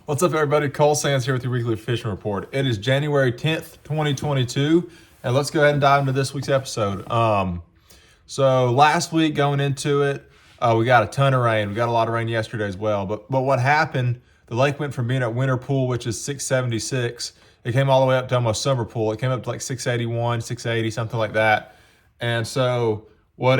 What's up, everybody? Cole Sands here with your weekly fishing report. It is January 10th, 2022, and let's go ahead and dive into this week's episode. So last week going into it, we got a ton of rain. We got a lot of rain yesterday as well. But what happened, the lake went from being at winter pool, which is 676, it came all the way up to almost summer pool. It came up to like 681, 680, something like that. And so what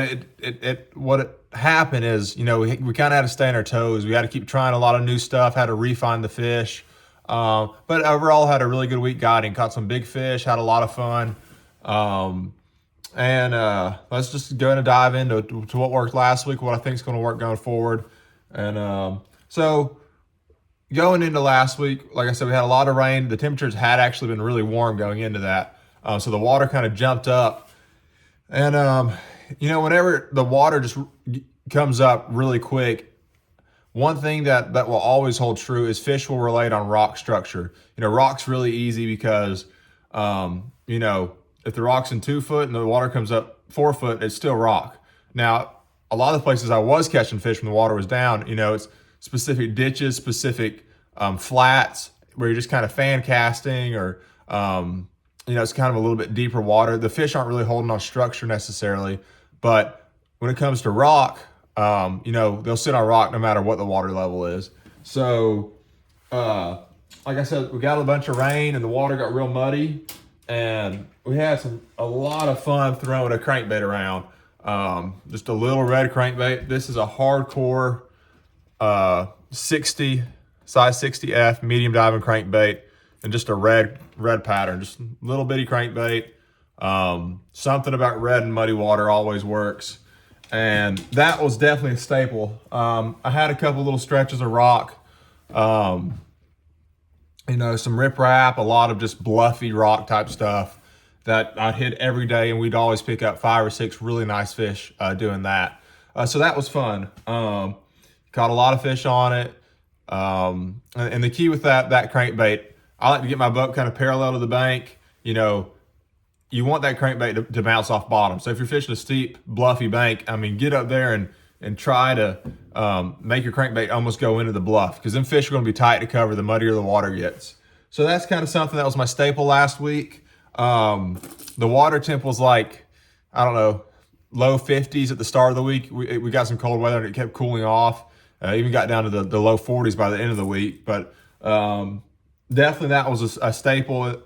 happened is, we kind of had to stay on our toes. We had to keep trying a lot of new stuff, had to refine the fish. But overall had a really good week guiding, caught some big fish, had a lot of fun. Let's just go ahead and dive into what worked last week, what I think is going to work going forward. So going into last week, like I said, we had a lot of rain. The temperatures had actually been really warm going into that. So the water kind of jumped up. And, whenever the water just comes up really quick, one thing that will always hold true is fish will relate on rock structure. Rock's really easy because, if the rock's in 2 foot and the water comes up 4 foot, it's still rock. Now, a lot of the places I was catching fish when the water was down, it's specific ditches, specific flats where you're just kind of fan casting or, it's kind of a little bit deeper water. The fish aren't really holding on structure necessarily, but when it comes to rock, they'll sit on rock no matter what the water level is. So, like I said, we got a bunch of rain and the water got real muddy, and we had a lot of fun throwing a crankbait around. Just a little red crankbait. This is a hardcore 60 size 60F medium diving crankbait, and just a red pattern, just little bitty crankbait. Something about red and muddy water always works. And that was definitely a staple. I had a couple little stretches of rock, some riprap, a lot of just bluffy rock type stuff that I'd hit every day, and we'd always pick up 5 or 6 really nice fish doing that. So that was fun. Caught a lot of fish on it. And the key with that crankbait, I like to get my boat kind of parallel to the bank. You want that crankbait to bounce off bottom. So if you're fishing a steep, bluffy bank, get up there and try to make your crankbait almost go into the bluff, because them fish are going to be tight to cover the muddier the water gets. So that's kind of something that was my staple last week. The water temp was like, I don't know, low 50s at the start of the week. We got some cold weather and it kept cooling off. Even got down to the low 40s by the end of the week. But definitely that was a staple.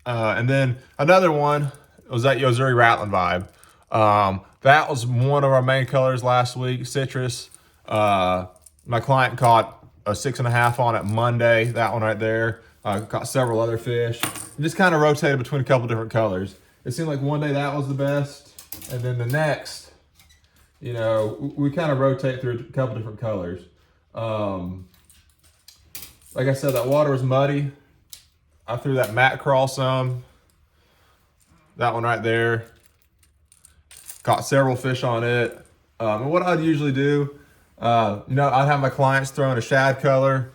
And then another one was that Yo-Zuri Rattling Vibe. That was one of our main colors last week, citrus. My client caught a 6.5 on it Monday, that one right there. Caught several other fish. And just kind of rotated between a couple different colors. It seemed like one day that was the best, and then the next, we kind of rotate through a couple different colors. Like I said, that water was muddy. I threw that mackerel some. That one right there. Caught several fish on it. And what I'd usually do, I'd have my clients throw in a shad color.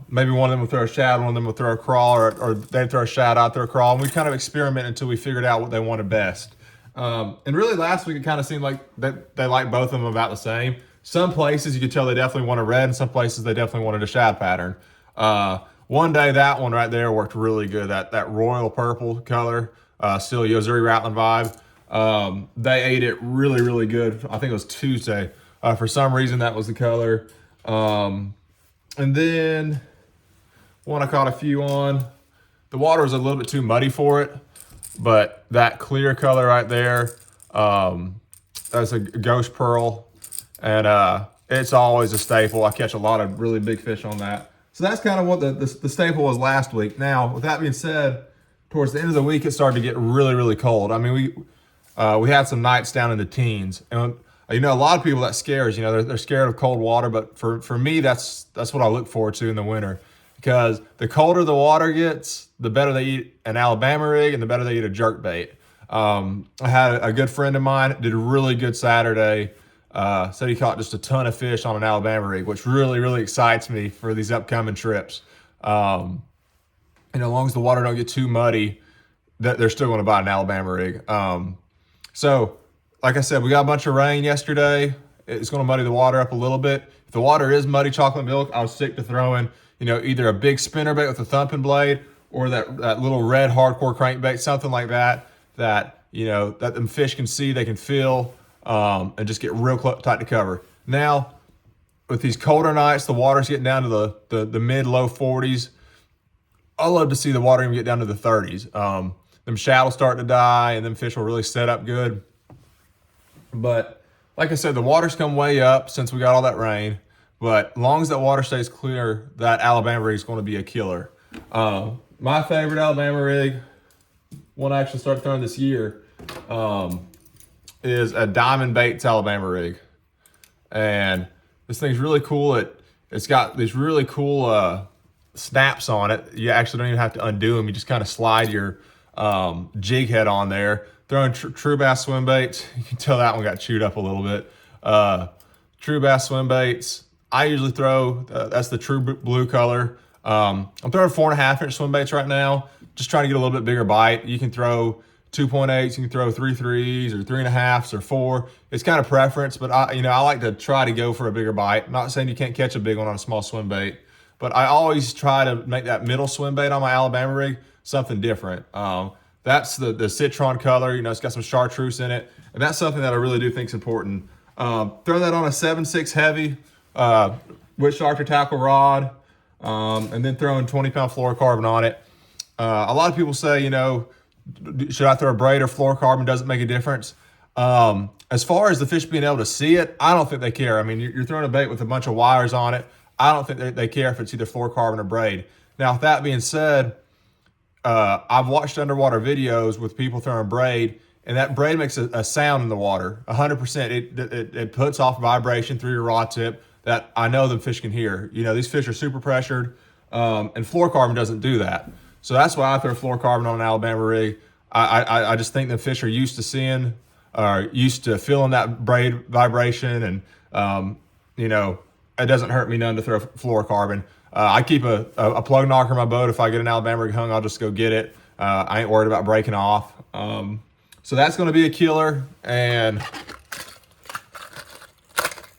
Maybe one of them would throw a shad, one of them would throw a crawl, or they'd throw a shad, I'd throw a crawl. And we kind of experiment until we figured out what they wanted best. And really last week it kind of seemed like they liked both of them about the same. Some places you could tell they definitely wanted red, and some places they definitely wanted a shad pattern. One day that one right there worked really good. That royal purple color, still Yo-Zuri Rattling Vibe. They ate it really, really good. I think it was Tuesday. For some reason that was the color. And then one I caught a few on. The water was a little bit too muddy for it, but that clear color right there, that's a ghost pearl, and it's always a staple. I catch a lot of really big fish on that. So that's kind of what the staple was last week. Now, with that being said, towards the end of the week, it started to get really, really cold. We had some nights down in the teens, and a lot of people that scares. They're scared of cold water, but for me, that's what I look forward to in the winter, because the colder the water gets, the better they eat an Alabama rig and the better they eat a jerk bait. I had a good friend of mine did a really good Saturday. Said he caught just a ton of fish on an Alabama rig, which really, really excites me for these upcoming trips. As long as the water don't get too muddy, they're still going to buy an Alabama rig. So like I said, we got a bunch of rain yesterday. It's going to muddy the water up a little bit. If the water is muddy chocolate milk, I would stick to throwing, either a big spinnerbait with a thumping blade or that little red hardcore crankbait, something like that, that them fish can see, they can feel, and just get real tight to cover. Now, with these colder nights, the water's getting down to the mid-low 40s. I love to see the water even get down to the 30s. Them shadows start to die, and them fish will really set up good. But like I said, the water's come way up since we got all that rain. But as long as that water stays clear, that Alabama rig is going to be a killer. My favorite Alabama rig, one I actually started throwing this year, is a Diamond Baits Alabama rig. And this thing's really cool. It's got these really cool snaps on it. You actually don't even have to undo them. You just kind of slide your jig head on there. Throwing True Bass swim baits. You can tell that one got chewed up a little bit. True Bass swim baits. I usually throw, that's the true blue color. I'm throwing 4.5-inch swim baits right now. Just trying to get a little bit bigger bite. You can throw 2.8s, you can throw 3.3s or 3.5s or 4. It's kind of preference, but I like to try to go for a bigger bite. I'm not saying you can't catch a big one on a small swim bait, but I always try to make that middle swim bait on my Alabama rig something different. That's the citron color. It's got some chartreuse in it, and that's something that I really do think is important. Throw that on a 7.6 heavy with shark or tackle rod, and then throwing 20-pound fluorocarbon on it. A lot of people say, should I throw a braid or fluorocarbon? Does it make a difference? As far as the fish being able to see it, I don't think they care. I mean, you're throwing a bait with a bunch of wires on it. I don't think they care if it's either fluorocarbon or braid. Now, with that being said, I've watched underwater videos with people throwing braid, and that braid makes a sound in the water. 100%. It puts off vibration through your rod tip that I know the fish can hear. These fish are super pressured, and fluorocarbon doesn't do that. So that's why I throw fluorocarbon on an Alabama rig. I just think the fish are used to seeing, or used to feeling that braid vibration, and it doesn't hurt me none to throw fluorocarbon. I keep a plug knocker in my boat. If I get an Alabama rig hung, I'll just go get it. I ain't worried about breaking off. So that's going to be a killer. And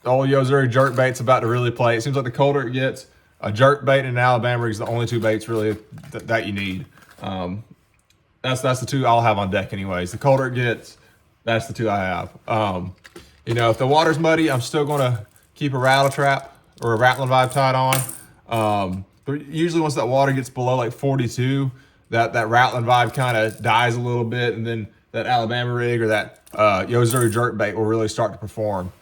the old Yo-Zuri jerk bait's about to really play. It seems like the colder it gets, a jerk bait and an Alabama rig is the only two baits really that you need. That's the two I'll have on deck anyways. The colder it gets, that's the two I have. If the water's muddy, I'm still going to keep a rattle trap or a rattling vibe tied on. But usually once that water gets below like 42, that rattling vibe kind of dies a little bit, and then that Alabama rig or that Yo-Zuri jerk bait will really start to perform.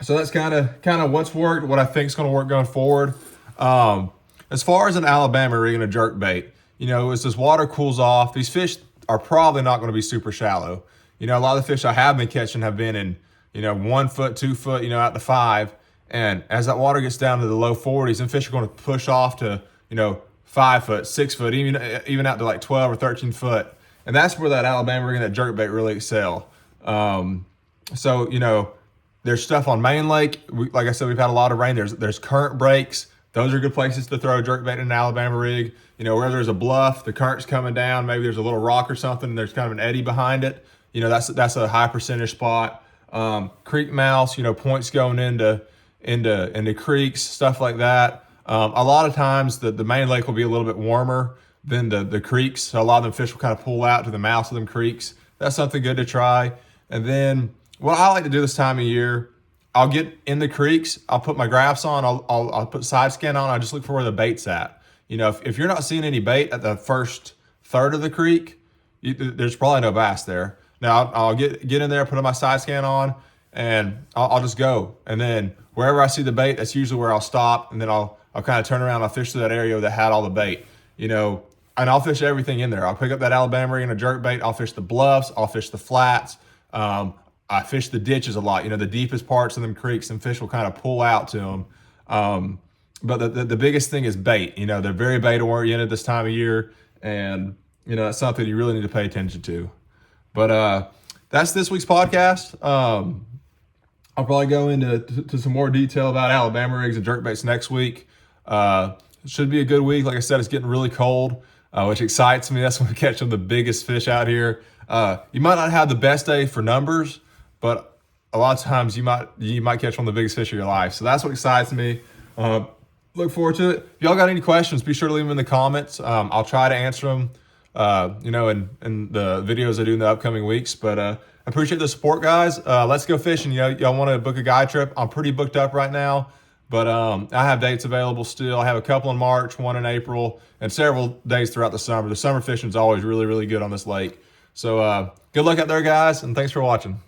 So that's kind of what's worked, what I think is going to work going forward. As far as an Alabama rig and a jerk bait, as this water cools off, these fish are probably not going to be super shallow. A lot of the fish I have been catching have been in, 1 foot, 2 foot, out to 5. And as that water gets down to the low 40s, and fish are going to push off to, 5 foot, 6 foot, even out to like 12 or 13 foot. And that's where that Alabama rig and that jerk bait really excel. So, there's stuff on Main Lake. Like I said, we've had a lot of rain. There's current breaks. Those are good places to throw a jerk bait in an Alabama rig. Where there's a bluff, the current's coming down, maybe there's a little rock or something, and there's kind of an eddy behind it. That's a high percentage spot. Creek mouths, points going into creeks, stuff like that. A lot of times the Main Lake will be a little bit warmer than the creeks. So a lot of them fish will kind of pull out to the mouths of them creeks. That's something good to try. And then what I like to do this time of year, I'll get in the creeks, I'll put my graphs on, I'll put side scan on, I just look for where the bait's at. If you're not seeing any bait at the first third of the creek, there's probably no bass there. Now I'll get in there, put my side scan on, and I'll just go. And then wherever I see the bait, that's usually where I'll stop, and then I'll kind of turn around, I'll fish through that area that had all the bait, and I'll fish everything in there. I'll pick up that Alabama rig and a jerk bait, I'll fish the bluffs, I'll fish the flats, I fish the ditches a lot, the deepest parts of them creeks, and fish will kind of pull out to them. But the biggest thing is bait. They're very bait oriented this time of year, and that's something you really need to pay attention to. But that's this week's podcast. I'll probably go into some more detail about Alabama rigs and jerk baits next week. It should be a good week. Like I said, it's getting really cold, which excites me. That's when we catch some of the biggest fish out here. You might not have the best day for numbers, but a lot of times you might catch one of the biggest fish of your life. So that's what excites me. Look forward to it. If y'all got any questions, be sure to leave them in the comments. I'll try to answer them, in the videos I do in the upcoming weeks. But I appreciate the support, guys. Let's go fishing. Y'all want to book a guide trip? I'm pretty booked up right now, but I have dates available still. I have a couple in March, one in April, and several days throughout the summer. The summer fishing is always really, really good on this lake. So good luck out there, guys, and thanks for watching.